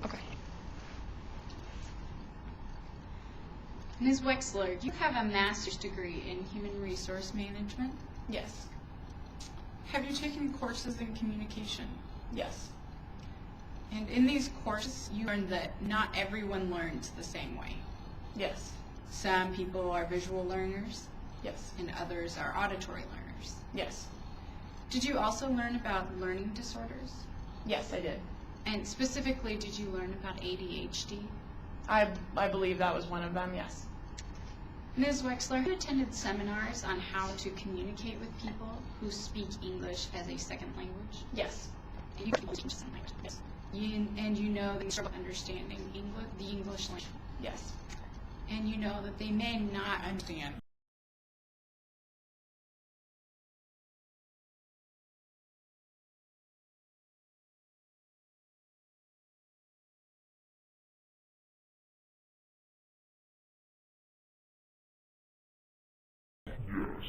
Okay. Ms. Wexler, you have a master's degree in human resource management. Yes. Have you taken courses in communication? Yes. And in these courses, you learned that not everyone learns the same way. Yes. Some people are visual learners, Yes. and others are auditory learners. Yes. Did you also learn about learning disorders? Yes, I did. And specifically, did you learn about ADHD? I believe that was one of them, yes. Ms. Wexler, have you attended seminars on how to communicate with people who speak English as a second language? Yes. And you Yes. And you know they struggle understanding the English language. Yes. And you know that they may not understand. Yes.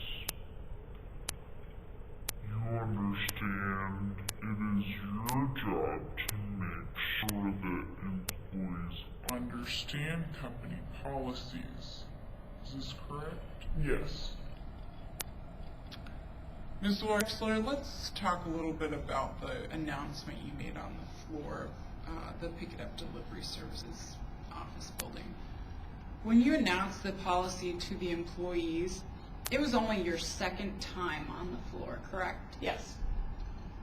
You understand it is your job to make sure that employees understand company policies. Is this correct? Yes. Ms. Wexler, let's talk a little bit about the announcement you made on the floor of the Pick It Up Delivery Services office building. When you announced the policy to the employees, it was only your second time on the floor, correct? Yes.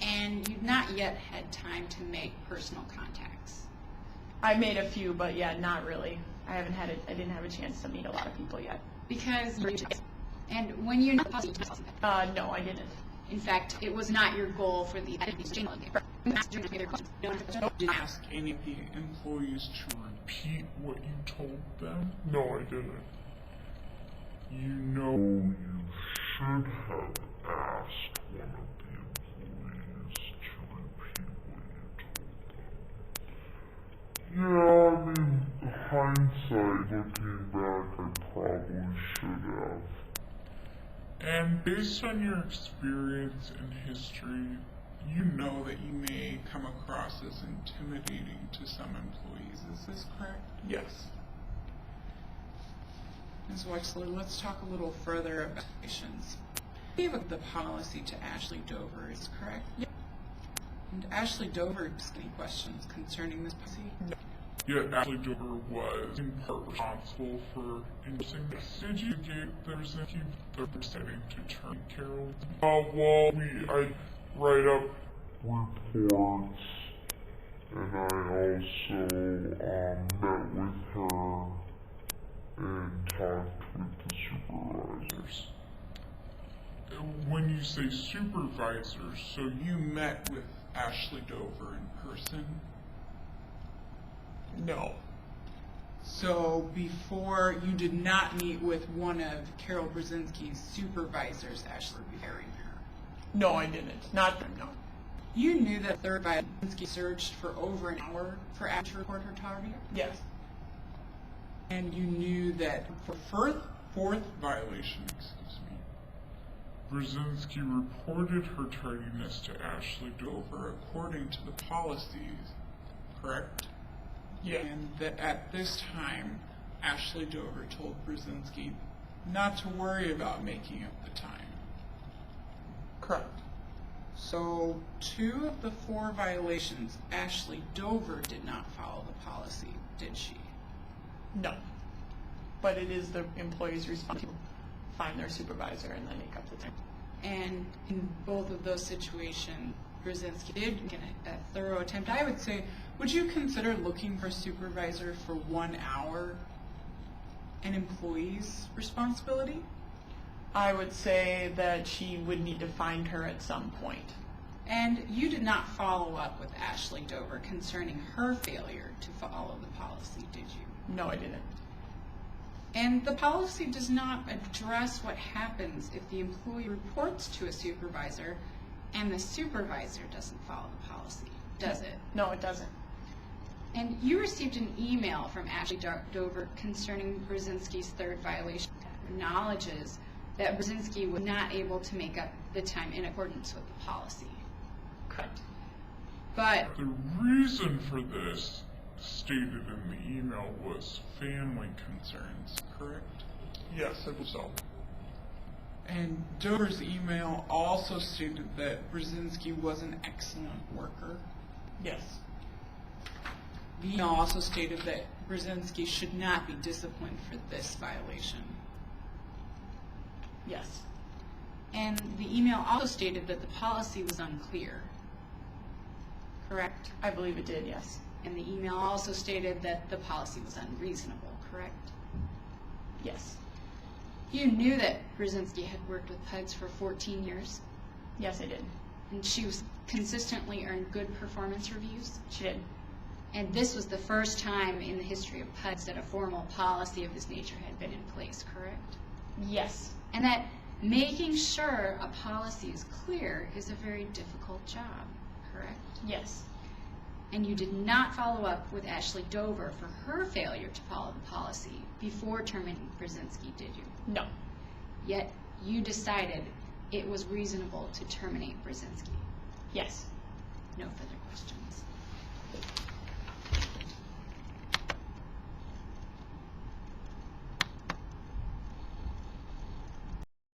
And you've not yet had time to make personal contacts. I made a few, but yeah, not really. I didn't have a chance to meet a lot of people yet. Because and when you No, I didn't. in fact, it was not your goal for the Did ask any of the employees to repeat what you told them? No, I didn't. You know you should have asked one of the employees to repeat what you told them. Yeah, I mean, hindsight, looking back, I probably should have. And based on your experience and history, you know that you may come across as intimidating to some employees. Is this correct? Yes. Ms. Wexler, let's talk a little further about patients. You gave the policy to Ashley Dover, is correct? Yep. And Ashley Dover asked any questions concerning this policy? No. Yeah, Ashley Dover was in part responsible for endorsing this. Did you give the Brzezinski the setting to turn Carol? Well, I write up reports, and I also met with her and talked with the supervisors. When you say supervisors, so you met with Ashley Dover in person? No. So before, you did not meet with one of Carol Brzezinski's supervisors, Ashley, hiring her? No, I didn't. Not them, no. You knew that third Brzezinski searched for over an hour for Ashley to report her tardy? Yes. And you knew that for Fourth violation, Brzezinski reported her tardiness to Ashley Dover according to the policies, correct? Yeah. And that at this time, Ashley Dover told Brzezinski not to worry about making up the time. Correct. So 2 of the 4 violations, Ashley Dover did not follow the policy, did she? No. But it is the employee's responsibility to find their supervisor and then make up the time. And in both of those situations, Brzezinski did get a thorough attempt. I would say, would you consider looking for a supervisor for 1 hour an employee's responsibility? I would say that she would need to find her at some point. And you did not follow up with Ashley Dover concerning her failure to follow the policy, did you? No, I didn't. And the policy does not address what happens if the employee reports to a supervisor and the supervisor doesn't follow the policy, does it? No, it doesn't. And you received an email from Ashley Dover concerning Brzezinski's 3rd violation that acknowledges that Brzezinski was not able to make up the time in accordance with the policy. Correct. But the reason for this stated in the email was family concerns, correct? Yes, I believe so. And Dover's email also stated that Brzezinski was an excellent worker. Yes. The email also stated that Brzezinski should not be disciplined for this violation. Yes. And the email also stated that the policy was unclear, correct? I believe it did, yes. And the email also stated that the policy was unreasonable, correct? Yes. You knew that Brzezinski had worked with PUDs for 14 years, Yes, I did. and she was consistently earned good performance reviews. She did. And this was the first time in the history of PUDs that a formal policy of this nature had been in place, correct? Yes. And that making sure a policy is clear is a very difficult job, correct? Yes. And you did not follow up with Ashley Dover for her failure to follow the policy before terminating Brzezinski, did you? No. Yet you decided it was reasonable to terminate Brzezinski. Yes. No further questions.